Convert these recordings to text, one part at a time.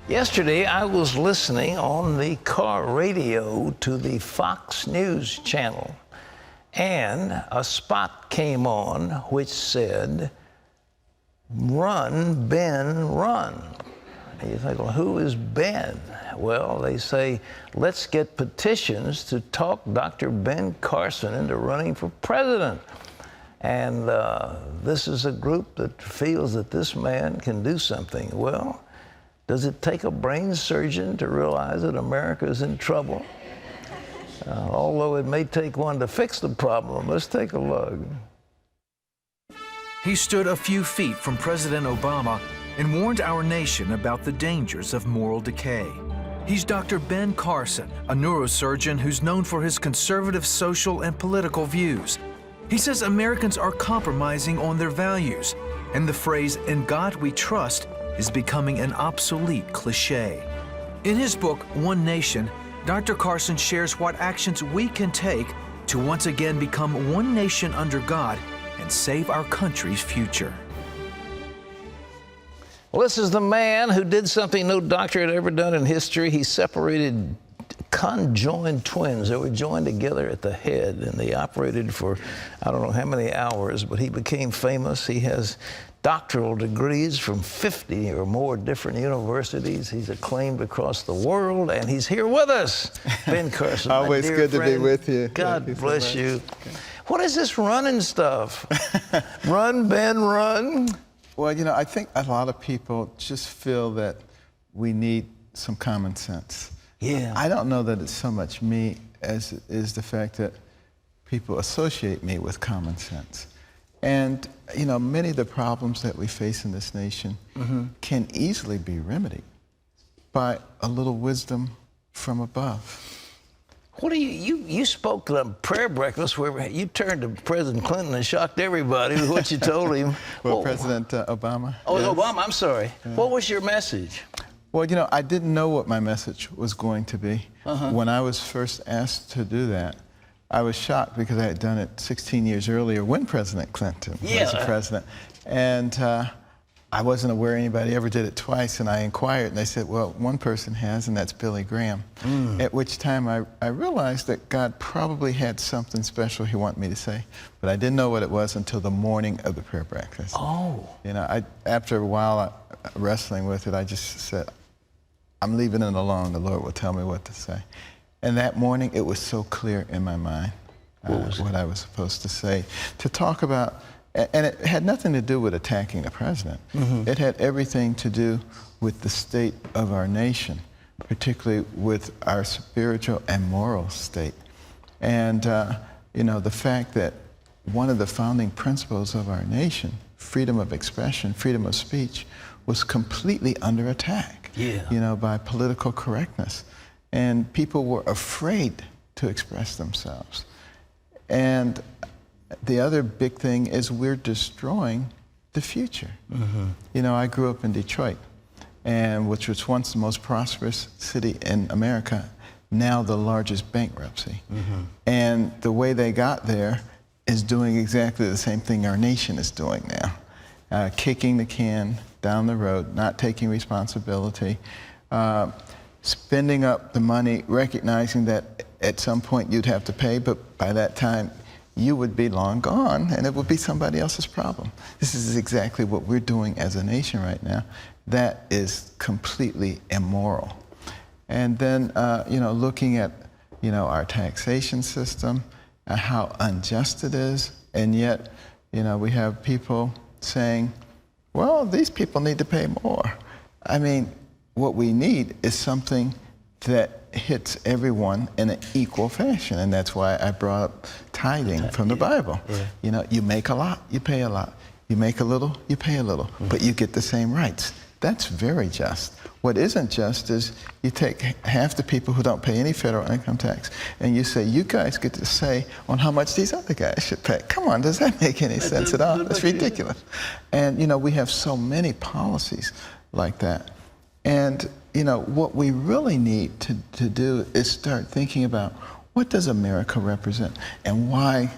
Yesterday, I was listening on the car radio to the Fox News channel, and a spot came on which said, "Run, Ben, run." And you think, well, who is Ben? Well, they say, let's get petitions to talk Dr. Ben Carson into running for president. And this is a group that feels that this man can do something. Well, does it take a brain surgeon to realize that America is in trouble? Although it may take one to fix the problem. Let's take a look. He stood a few feet from President Obama and warned our nation about the dangers of moral decay. He's Dr. Ben Carson, a neurosurgeon who's known for his conservative social and political views. He says Americans are compromising on their values, and the phrase, "In God we trust," is becoming an obsolete cliche. In his book, One Nation, Dr. Carson shares what actions we can take to once again become one nation under God and save our country's future. Well, this is the man who did something no doctor had ever done in history. He separated conjoined twins. They were joined together at the head, and they operated for I don't know how many hours, but he became famous. He has doctoral degrees from 50 or more different universities. He's acclaimed across the world, and he's here with us. Ben Carson, Always good friend. to be with you. God bless so you. What is this running stuff? Run, Ben, run. Well, you know, I think a lot of people just feel that we need some common sense. Yeah. I don't know that it's so much me as it is the fact that people associate me with common sense. And, you know, many of the problems that we face in this nation can easily be remedied by a little wisdom from above. What do you spoke to the prayer breakfast where you turned to President Clinton and shocked everybody with what you told him. Well, President Obama. Oh, yes. Obama, I'm sorry. Yeah. What was your message? Well, you know, I didn't know what my message was going to be. When I was first asked to do that, I was shocked because I had done it 16 years earlier when President Clinton was the president. And I wasn't aware anybody ever did it twice, and I inquired, and they said, well, one person has, and that's Billy Graham. At which time I realized that God probably had something special he wanted me to say, but I didn't know what it was until the morning of the prayer breakfast. Oh. You know, after a while wrestling with it, I just said, I'm leaving it alone. The Lord will tell me what to say. And that morning, it was so clear in my mind what I was supposed to say. To talk about, and it had nothing to do with attacking the president. It had everything to do with the state of our nation, particularly with our spiritual and moral state. And, you know, the fact that one of the founding principles of our nation, freedom of expression, freedom of speech, was completely under attack, you know, by political correctness. And people were afraid to express themselves. And the other big thing is we're destroying the future. You know, I grew up in Detroit, and which was once the most prosperous city in America, now the largest bankruptcy. And the way they got there is doing exactly the same thing our nation is doing now. Kicking the can down the road, not taking responsibility, spending up the money, recognizing that at some point you'd have to pay, but by that time you would be long gone and it would be somebody else's problem. This is exactly what we're doing as a nation right now. That is completely immoral. And then, you know, looking at, you know, our taxation system, how unjust it is, and yet, you know, we have people saying, well, these people need to pay more. I mean, what we need is something that hits everyone in an equal fashion, and that's why I brought up tithing from the Bible. You know, you make a lot, you pay a lot. You make a little, you pay a little, but you get the same rights. That's very just. What isn't just is you take half the people who don't pay any federal income tax and you say, you guys get to say on how much these other guys should pay. Come on, does that make any sense at all? That's ridiculous. And, you know, we have so many policies like that. And, you know, what we really need to do is start thinking about what does America represent and why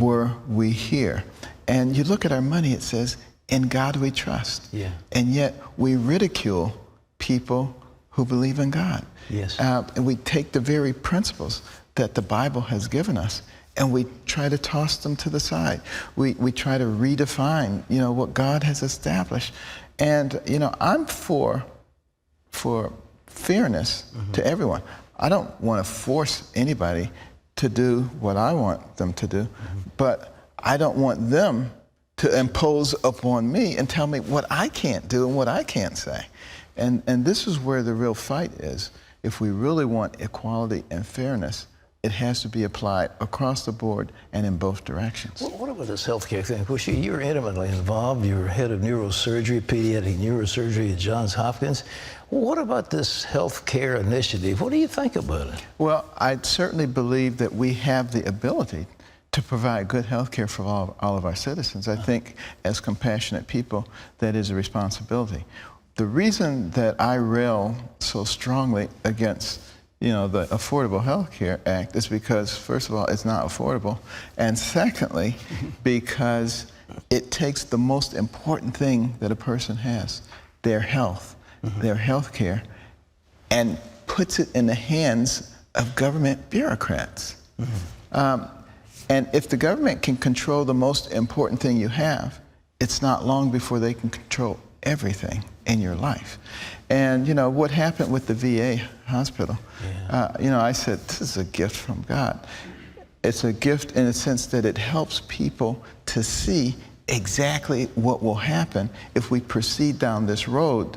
were we here? And you look at our money, it says, in God we trust. Yeah. And yet we ridicule people who believe in God. Yes. And we take the very principles that the Bible has given us, and we try to toss them to the side. We try to redefine, what God has established. And, I'm for fairness to everyone. I don't want to force anybody to do what I want them to do, but I don't want them to impose upon me and tell me what I can't do and what I can't say. And this is where the real fight is. If we really want equality and fairness, it has to be applied across the board and in both directions. What about this healthcare thing? Of course, you're intimately involved. You're head of neurosurgery, pediatric neurosurgery at Johns Hopkins. What about this healthcare initiative? What do you think about it? Well, I certainly believe that we have the ability to provide good health care for all of our citizens. I think as compassionate people, that is a responsibility. The reason that I rail so strongly against the Affordable Health Care Act is because, first of all, it's not affordable, and secondly, because it takes the most important thing that a person has, their health, their health care, and puts it in the hands of government bureaucrats. And if the government can control the most important thing you have, it's not long before they can control everything in your life. And what happened with the VA hospital, I said, this is a gift from God. It's a gift in the sense that it helps people to see exactly what will happen if we proceed down this road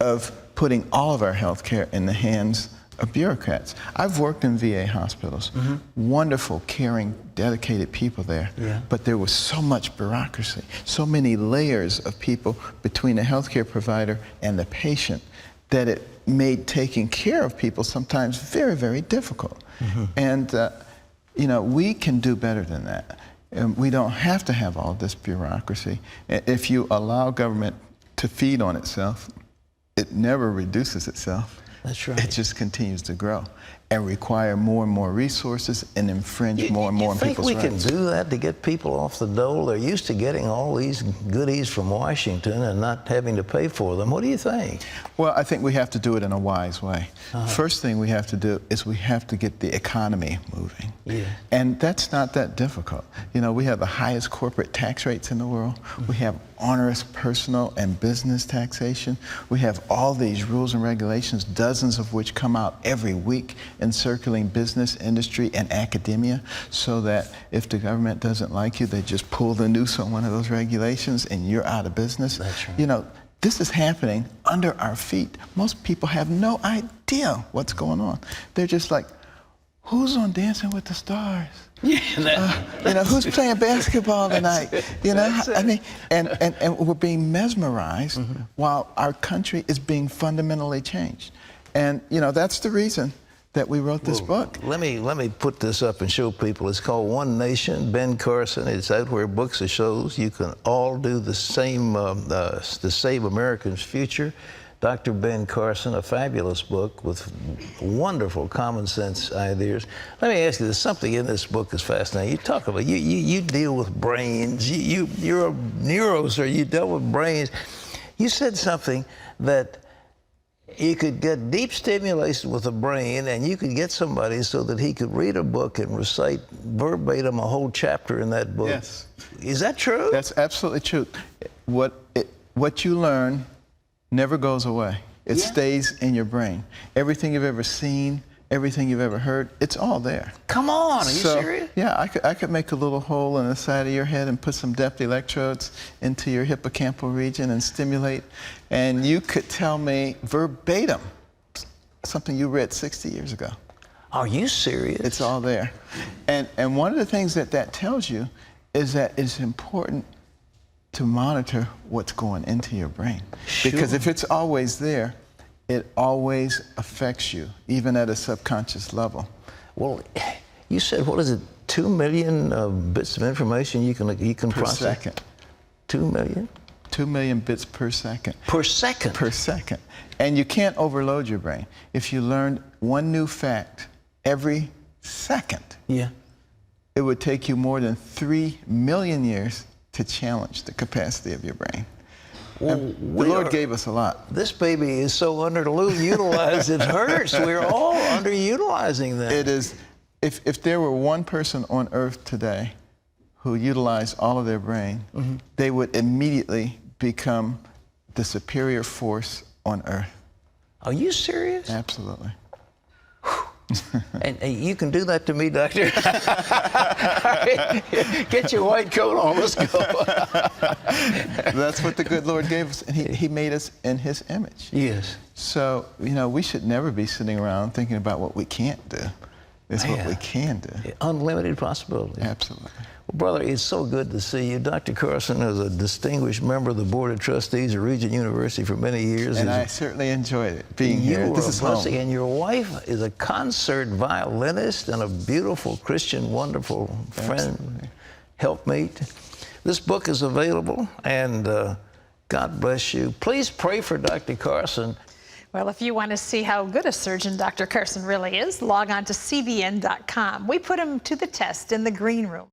of putting all of our health care in the hands of bureaucrats. I've worked in VA hospitals. Wonderful, caring, dedicated people there. Yeah. But there was so much bureaucracy, so many layers of people between the healthcare provider and the patient that it made taking care of people sometimes very, very difficult. And, we can do better than that. And we don't have to have all this bureaucracy. If you allow government to feed on itself, it never reduces itself. That's right. It just continues to grow and require more and more resources and infringe more and more on people's rights. You think we can do that to get people off the dole? They're used to getting all these goodies from Washington and not having to pay for them. What do you think? Well, I think we have to do it in a wise way. First thing we have to do is we have to get the economy moving. Yeah. And that's not that difficult. We have the highest corporate tax rates in the world. We have onerous personal and business taxation. We have all these rules and regulations, dozens of which come out every week in circling business, industry, and academia, so that if the government doesn't like you, they just pull the noose on one of those regulations and you're out of business. That's right. This is happening under our feet. Most people have no idea what's going on. They're just like, who's on Dancing with the Stars? Who's playing basketball tonight? I mean, and we're being mesmerized while our country is being fundamentally changed. And that's the reason that we wrote this book. Let me put this up and show people. It's called One Nation, Ben Carson. It's out where books are shows. You can all do the same to save America's future. Dr. Ben Carson, a fabulous book with wonderful common sense ideas. Let me ask you, there's something in this book that's fascinating. You talk about, you deal with brains. You're a neurosurgeon, you dealt with brains. You said something that you could get deep stimulation with the brain, and you could get somebody so that he could read a book and recite verbatim a whole chapter in that book. Yes. Is that true? That's absolutely true. What you learn never goes away. It stays in your brain. Everything you've ever seen, everything you've ever heard, it's all there. Come on, are you serious? Yeah, I could make a little hole in the side of your head and put some depth electrodes into your hippocampal region and stimulate, and you could tell me verbatim something you read 60 years ago. Are you serious? It's all there. And one of the things that tells you is that it's important to monitor what's going into your brain. Sure. Because if it's always there, it always affects you, even at a subconscious level. Well, you said, what is it, 2 million bits of information you can Per process? second. 2 million? 2 million bits per second. Per second? Per second. And you can't overload your brain. If you learned one new fact every second, Yeah. it would take you more than 3 million years to challenge the capacity of your brain. Well, The Lord gave us a lot. This baby is so underutilized, it hurts. We're all underutilizing them. It is, if there were one person on earth today who utilized all of their brain, they would immediately become the superior force on earth. Are you serious? Absolutely. And you can do that to me, Doctor. Get your white coat on. Let's go. That's what the good Lord gave us, and he made us in His image. Yes. So, we should never be sitting around thinking about what we can't do. It's what we can do. Unlimited possibilities. Absolutely. Well, brother, it's so good to see you. Dr. Carson is a distinguished member of the Board of Trustees of Regent University for many years. And I certainly enjoyed it, being here. This is home. And your wife is a concert violinist and a beautiful Christian, wonderful friend, helpmate. This book is available, and God bless you. Please pray for Dr. Carson. Well, if you want to see how good a surgeon Dr. Carson really is, log on to cbn.com. We put him to the test in the green room.